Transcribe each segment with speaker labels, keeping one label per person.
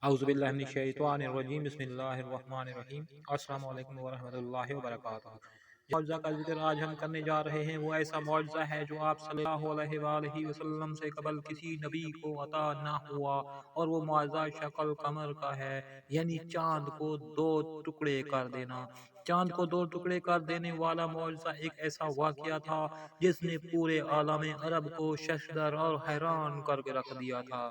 Speaker 1: اعوذ باللہ من الشیطان الرجیم، بسم اللہ الرحمن الرحیم۔ السلام علیکم ورحمۃ اللہ وبرکاتہ۔ جس معجزہ کا ذکر آج ہم کرنے جا رہے ہیں وہ ایسا معجزہ ہے جو آپ صلی اللہ علیہ وآلہ وسلم سے قبل کسی نبی کو عطا نہ ہوا، اور وہ معجزہ شکل قمر کا ہے، یعنی چاند کو دو ٹکڑے کر دینا۔ چاند کو دو ٹکڑے کر دینے والا معجزہ ایک ایسا واقعہ تھا جس نے پورے عالم عرب کو ششدر اور حیران کر کے رکھ دیا تھا۔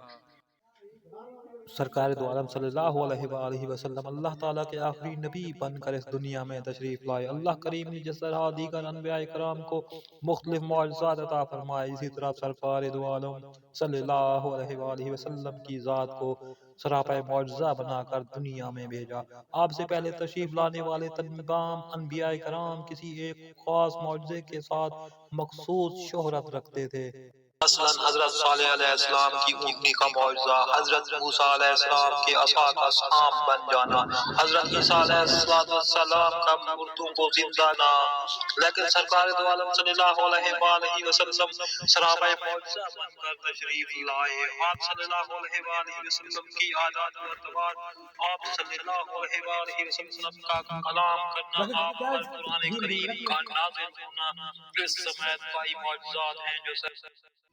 Speaker 1: سرکار دو عالم صلی اللہ علیہ وآلہ وسلم اللہ تعالیٰ کے آخری نبی بن کر اس دنیا میں تشریف لائے۔ اللہ کریم نے جس طرح دیگر انبیاء کرام کو مختلف معجزات عطا فرمائے، اسی طرح سرکار دو عالم صلی اللہ علیہ وآلہ وسلم کی ذات کو سراپا معجزہ بنا کر دنیا میں بھیجا۔ آپ سے پہلے تشریف لانے والے تمام انبیاء کرام کسی ایک خاص معجزے کے ساتھ مخصوص شہرت رکھتے تھے۔ مثلا حضرت صالح علیہ السلام کی اونٹنی کا معجزہ، حضرت موسیٰ علیہ السلام کے عصا کا سانپ بن جانا، حضرت عیسیٰ علیہ السلام کا مردوں کو زندہ نہ۔ لیکن سرکار دو عالم صلی اللہ علیہ وآلہ وسلم سراپا معجزہ بن کر تشریف لائے۔ آپ صلی اللہ علیہ وآلہ وسلم کی عادات و اطوار، آپ صلی اللہ علیہ وآلہ وسلم کا کلام کرنا، آپ پر قرآن کریم کا نازل ہونا، اس سمیت کئی معجزات ہیں جو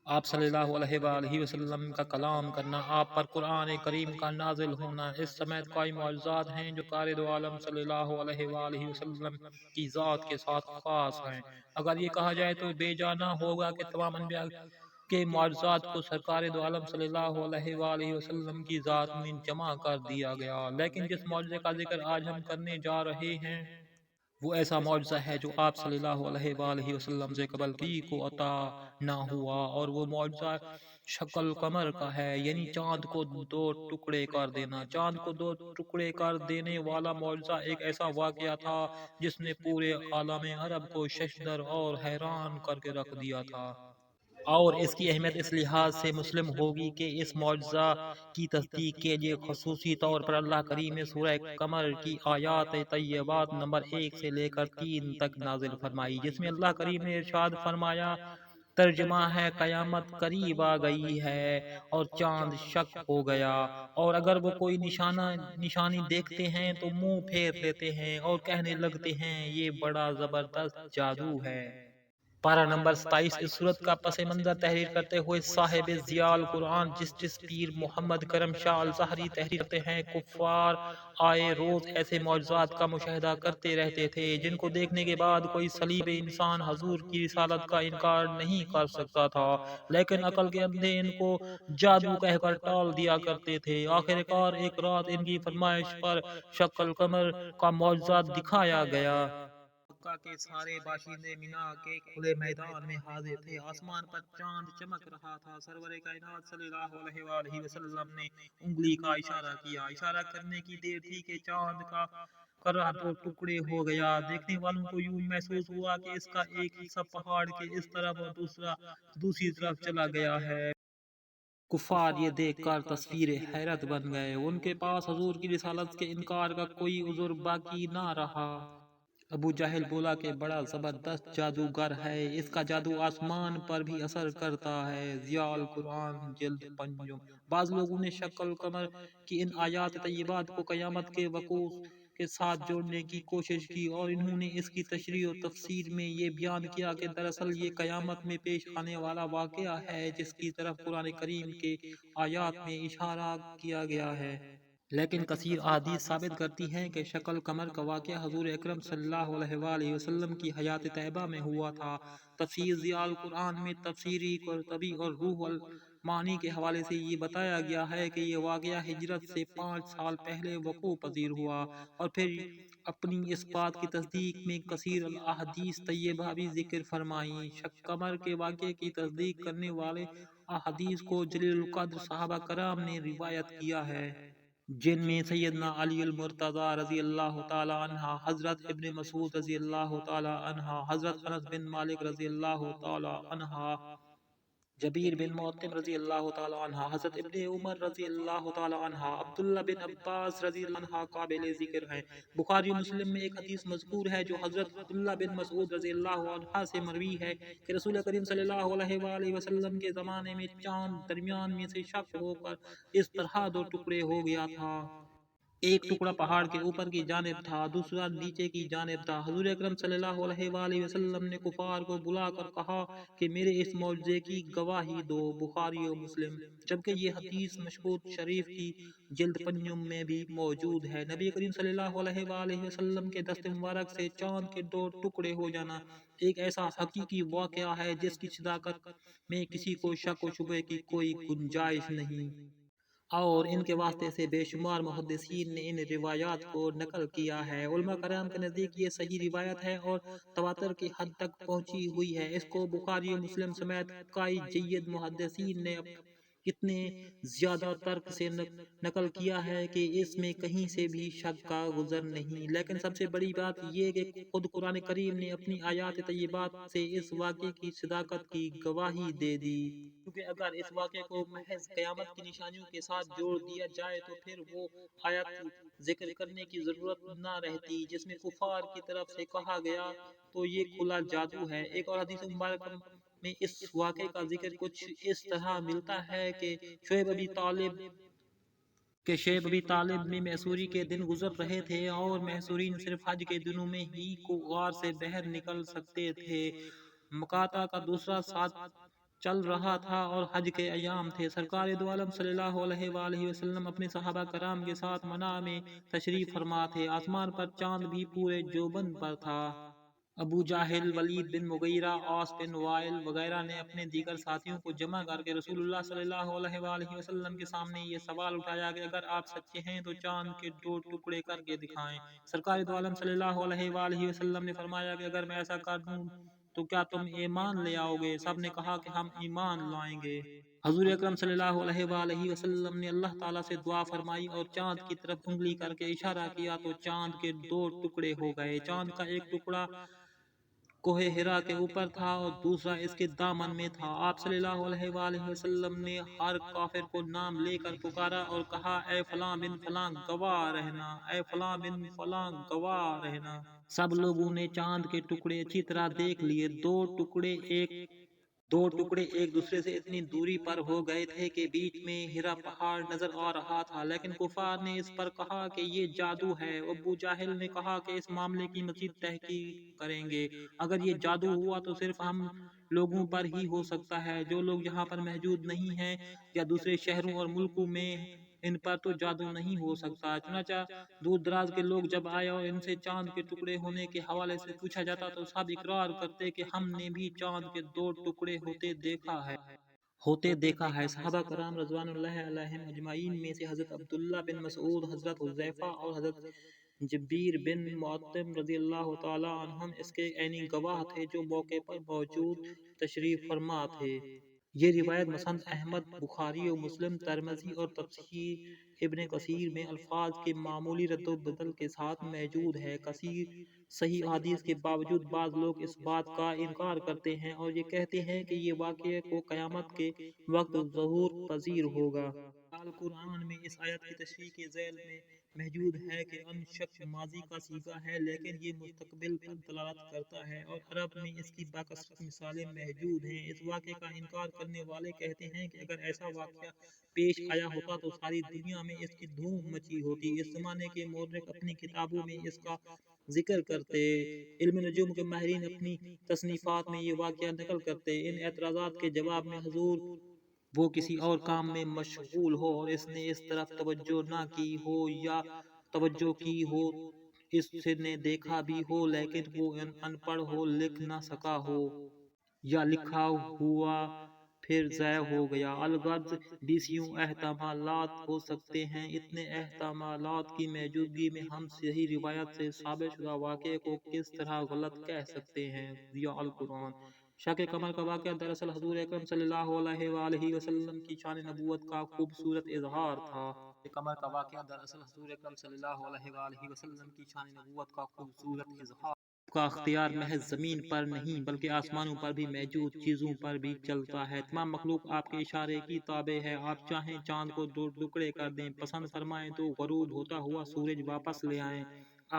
Speaker 1: آپ صلی اللہ علیہ وآلہ وسلم کا کلام کرنا، آپ پر قرآن کریم کا نازل ہونا، اس سمیت کئی معجزات ہیں جو سرکار دو عالم صلی اللہ علیہ وآلہ وسلم کی ذات کے ساتھ خاص ہیں۔ اگر یہ کہا جائے تو بے جانا ہوگا کہ تمام انبیاء کے معجزات کو سرکار دو عالم صلی اللہ علیہ وآلہ وسلم کی ذات میں جمع کر دیا گیا، لیکن جس معجزے کا ذکر آج ہم کرنے جا رہے ہیں وہ ایسا معجزہ ہے جو آپ صلی اللہ علیہ وآلہ وسلم سے قبل کسی کو عطا نہ ہوا، اور وہ معجزہ شکل قمر کا ہے، یعنی چاند کو دو ٹکڑے کر دینا۔ چاند کو دو ٹکڑے کر دینے والا معجزہ ایک ایسا واقعہ تھا جس نے پورے عالم عرب کو ششدر اور حیران کر کے رکھ دیا تھا۔ اور اس کی اہمیت اس لحاظ سے مسلم ہوگی کہ اس معجزہ کی تصدیق کے لیے خصوصی طور پر اللہ کریم نے سورہ قمر کی آیات طیبات نمبر 1 سے لے کر 3 تک نازل فرمائی، جس میں اللہ کریم نے ارشاد فرمایا، ترجمہ ہے، قیامت قریب آ گئی ہے اور چاند شق ہو گیا، اور اگر وہ کوئی نشانی دیکھتے ہیں تو منہ پھیر لیتے ہیں اور کہنے لگتے ہیں یہ بڑا زبردست جادو ہے۔ پارہ نمبر 27 اس صورت کا پس منظر تحریر کرتے ہوئے صاحب ضیاء القرآن جسٹس پیر محمد کرم شاہ الظاہری تحریر کرتے ہیں، کفار آئے روز ایسے معجزات کا مشاہدہ کرتے رہتے تھے جن کو دیکھنے کے بعد کوئی صلیب انسان حضور کی رسالت کا انکار نہیں کر سکتا تھا، لیکن عقل کے اندھے ان کو جادو کہہ کر ٹال دیا کرتے تھے۔ آخر کار ایک رات ان کی فرمائش پر شکل قمر کا معجزہ دکھایا گیا۔ مکہ کے سارے باشندے مینا کے کھلے میدان میں حاضر تھے، آسمان پر چاند چمک رہا تھا۔ سرور کائنات صلی اللہ علیہ وآلہ وسلم نے انگلی کا اشارہ کیا، اشارہ کرنے کی دیر تھی کہ چاند کا کرہ دو ٹکڑے ہو گیا۔ دیکھنے والوں کو یوں محسوس ہوا کہ اس کا ایک حصہ پہاڑ کے اس طرف اور دوسرا دوسری طرف چلا گیا ہے۔ کفار یہ دیکھ کر تصویر حیرت بن گئے، ان کے پاس حضور کی رسالت کے انکار کا کوئی عذر باقی نہ رہا۔ ابو جہل بولا کہ بڑا زبردست جادوگر ہے، اس کا جادو آسمان پر بھی اثر کرتا ہے۔ ضیاء القرآن جلد 5۔ بعض لوگوں نے شکل قمر کی ان آیات طیبات کو قیامت کے وقوع کے ساتھ جوڑنے کی کوشش کی، اور انہوں نے اس کی تشریح و تفسیر میں یہ بیان کیا کہ دراصل یہ قیامت میں پیش آنے والا واقعہ ہے جس کی طرف قرآن کریم کے آیات میں اشارہ کیا گیا ہے۔ لیکن کثیر احادیث ثابت کرتی ہیں کہ شکل قمر کا واقعہ حضور اکرم صلی اللہ علیہ وآلہ وسلم کی حیات طیبہ میں ہوا تھا۔ تفسیر ضیاء القرآن میں تفسیری قرطبی اور روح المعانی کے حوالے سے یہ بتایا گیا ہے کہ یہ واقعہ ہجرت سے 5 سال پہلے وقوع پذیر ہوا، اور پھر اپنی اس بات کی تصدیق میں کثیر الاحادیث طیبہ بھی ذکر فرمائیں۔ شک قمر کے واقعے کی تصدیق کرنے والے احادیث کو جلیل القدر صحابہ کرام نے روایت کیا ہے، جن میں سیدنا علی المرتضی رضی اللہ تعالی عنہ، حضرت ابن مسعود رضی اللہ تعالی عنہ، حضرت انس بن مالک رضی اللہ تعالی عنہ، جبیر بن معطم رضی اللہ تعالی عنہ، حضرت ابن عمر رضی اللہ تعالی عنہ، عبداللہ بن عباس رضی اللہ عنہ قابل ذکر ہیں۔ بخاری و مسلم میں ایک حدیث مذکور ہے جو حضرت عبداللہ بن مسعود رضی اللہ عنہ سے مروی ہے کہ رسول کریم صلی اللہ علیہ وآلہ وسلم کے زمانے میں چاند درمیان میں سے شق ہو کر اس طرح دو ٹکڑے ہو گیا تھا، ایک ٹکڑا پہاڑ کے اوپر کی جانب تھا، دوسرا نیچے کی جانب تھا۔ حضور اکرم صلی اللہ علیہ وآلہ وسلم نے کفار کو بلا کر کہا کہ میرے اس معجزے کی گواہی دو، بخاری و مسلم۔ جبکہ یہ حدیث مشکوت شریف کی جلد پنجم میں بھی موجود ہے۔ نبی کریم صلی اللہ علیہ وآلہ وسلم کے دست مبارک سے چاند کے دو ٹکڑے ہو جانا ایک ایسا حقیقی واقعہ ہے جس کی صداقت میں کسی کو شک و شبہ کی کوئی گنجائش نہیں، اور ان کے واسطے سے بے شمار محدثین نے ان روایات کو نقل کیا ہے۔ علماء کرام کے نزدیک یہ صحیح روایت ہے اور تواتر کی حد تک پہنچی ہوئی ہے۔ اس کو بخاری و مسلم سمیت کئی جید محدثین نے اتنے زیادہ ترک سے نقل کیا ہے کہ اس میں کہیں سے بھی شک کا گزر نہیں۔ لیکن سب سے بڑی بات یہ کہ خود قرآن کریم نے اپنی آیات طیبات سے اس واقعے کی صداقت کی گواہی دے دی، کیونکہ اگر اس واقعے کو محض قیامت کی نشانیوں کے ساتھ جوڑ دیا جائے تو پھر وہ آیت ذکر کرنے کی ضرورت نہ رہتی جس میں کفار کی طرف سے کہا گیا تو یہ کھلا جادو ہے۔ ایک اور حدیث مبارکہ میں اس واقعے کا ذکر کچھ اس طرح ملتا ہے کہ شعیب ابی طالب میں محصوری کے دن گزر رہے تھے اور محصورین صرف حج کے دنوں میں ہی غار سے باہر نکل سکتے تھے۔ مکاتا کا دوسرا ساتھ چل رہا تھا اور حج کے ایام تھے۔ سرکار دو عالم صلی اللہ علیہ وآلہ وسلم اپنے صحابہ کرام کے ساتھ منع میں تشریف فرما تھے۔ آسمان پر چاند بھی پورے جوبن پر تھا۔ ابو جہل، ولید بن مغیرہ، عاص بن وائل وغیرہ نے اپنے دیگر ساتھیوں کو جمع کر کے رسول اللہ صلی اللہ علیہ وآلہ وسلم کے سامنے یہ سوال اٹھایا کہ اگر آپ سچے ہیں تو چاند کے دو ٹکڑے کر کے دکھائیں۔ سرکار دو عالم صلی اللہ علیہ وآلہ وسلم نے فرمایا کہ اگر میں ایسا کر دوں تو کیا تم ایمان لے آؤ گے؟ سب نے کہا کہ ہم ایمان لائیں گے۔ حضور اکرم صلی اللہ علیہ وآلہ وسلم نے اللہ تعالیٰ سے دعا فرمائی اور چاند کی طرف انگلی کر کے اشارہ کیا تو چاند کے دو ٹکڑے ہو گئے۔ چاند کا ایک ٹکڑا کوہ ہرا کے اوپر تھا اور دوسرا اس کے دامن میں تھا۔ آپ صلی اللہ علیہ وآلہ وسلم نے ہر کافر کو نام لے کر پکارا اور کہا اے فلاں بن فلاں گواہ رہنا، اے فلاں بن فلاں گواہ رہنا۔ سب لوگوں نے چاند کے ٹکڑے اچھی طرح دیکھ لیے۔ دو ٹکڑے ایک دوسرے سے اتنی دوری پر ہو گئے تھے کہ بیچ میں ہرا پہاڑ نظر آ رہا تھا، لیکن کفار نے اس پر کہا کہ یہ جادو ہے۔ ابو جہل نے کہا کہ اس معاملے کی مزید تحقیق کریں گے، اگر یہ جادو ہوا تو صرف ہم لوگوں پر ہی ہو سکتا ہے، جو لوگ یہاں پر موجود نہیں ہیں یا دوسرے شہروں اور ملکوں میں ان پر تو جادو نہیں ہو سکتا۔ چنانچہ دور دراز کے لوگ جب آئے اور ان سے چاند کے ٹکڑے ہونے کے حوالے سے پوچھا جاتا تو سب اقرار کرتے کہ ہم نے بھی چاند کے دو ٹکڑے ہوتے دیکھا ہے۔ صحابہ کرام رضوان اللہ علیہم اجمعین میں سے حضرت عبداللہ بن مسعود، حضرت حذیفہ اور حضرت جبیر بن معطم رضی اللہ تعالی عنہم اس کے عینی گواہ تھے جو موقع پر موجود تشریف فرما تھے۔ یہ روایت مسند احمد، بخاری و مسلم، ترمذی اور تفسیر ابن کثیر میں الفاظ کے معمولی رد و بدل کے ساتھ موجود ہے۔ کثیر صحیح احادیث کے باوجود بعض لوگ اس بات کا انکار کرتے ہیں اور یہ کہتے ہیں کہ یہ واقعہ کو قیامت کے وقت ظہور پذیر ہوگا۔ القرآن میں اس آیت کی تشریح کے ذیل میں موجود ہے کہ ان شک ماضی کا صیغہ ہے لیکن یہ مستقبل پر دلالت کرتا ہے، اور عرب میں اس کی باکثرت مثالیں موجود ہیں۔ اس واقعے کا انکار کرنے والے کہتے ہیں کہ اگر ایسا واقعہ پیش آیا ہوتا تو ساری دنیا میں اس کی دھوم مچی ہوتی۔ اس زمانے کے مورخ اپنی کتابوں میں اس کا ذکر کرتے، علم نجوم کے ماہرین اپنی تصنیفات میں یہ واقعہ نقل کرتے۔ ان اعتراضات کے جواب میں حضور وہ کسی اور کام میں مشغول ہو اور اس نے اس طرف توجہ نہ کی ہو، یا توجہ کی ہو اس نے دیکھا بھی ہو لیکن وہ ان پڑھ ہو، لکھ نہ سکا ہو، یا لکھا ہوا پھر ضائع ہو گیا۔ الغرض بیسیوں احتمالات ہو سکتے ہیں۔ اتنے احتمالات کی موجودگی میں ہم صحیح روایت سے ثابت شدہ واقعے کو کس طرح غلط کہہ سکتے ہیں؟ ضیاء القرآن۔ شق قمر کا واقعہ دراصل حضور اکرم صلی اللہ علیہ وآلہ وسلم کی شان نبوت کا خوبصورت اظہار تھا۔ قمر کا واقعہ دراصل حضور اکرم صلی اللہ علیہ وآلہ وسلم کی شان نبوت کا خوبصورت اظہار کا اختیار محض زمین پر نہیں بلکہ آسمانوں پر بھی موجود چیزوں پر بھی چلتا ہے۔ تمام مخلوق آپ کے اشارے کی تابع ہے۔ آپ چاہیں چاند کو دو ٹکڑے کر دیں، پسند فرمائیں تو غروب ہوتا ہوا سورج واپس لے آئیں،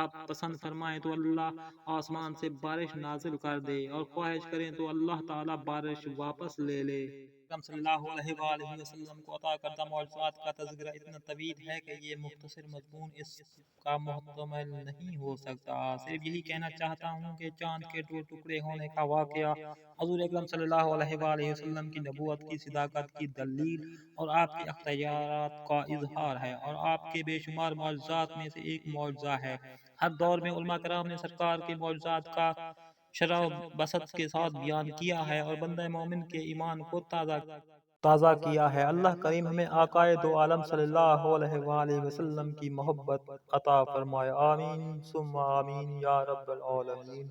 Speaker 1: آپ پسند فرمائیں تو اللہ آسمان سے بارش نازل کر دے، اور خواہش کریں تو اللہ تعالیٰ بارش واپس لے لے۔ اکرم صلی اللہ علیہ وآلہ وسلم کو عطا کردہ معجزات کا تذکرہ اتنا طویل ہے کہ یہ مختصر مضمون اس کا محتمل نہیں ہو سکتا۔ صرف یہی کہنا چاہتا ہوں کہ چاند کے دو ٹکڑے ہونے کا واقعہ حضور اکرم صلی اللہ علیہ وآلہ وسلم کی نبوت کی صداقت کی دلیل اور آپ کے اختیارات کا اظہار ہے، اور آپ کے بے شمار معجزات میں سے ایک معجزہ ہے۔ ہر دور میں علماء کرام نے سرکار کے معجزات کا شرح و بسط کے ساتھ بیان کیا ہے اور بندہ مومن کے ایمان کو تازہ کیا ہے۔ اللہ کریم ہمیں آقائے دو عالم صلی اللہ علیہ وآلہ وسلم کی محبت عطا فرمائے، آمین ثم آمین یا رب العالمین۔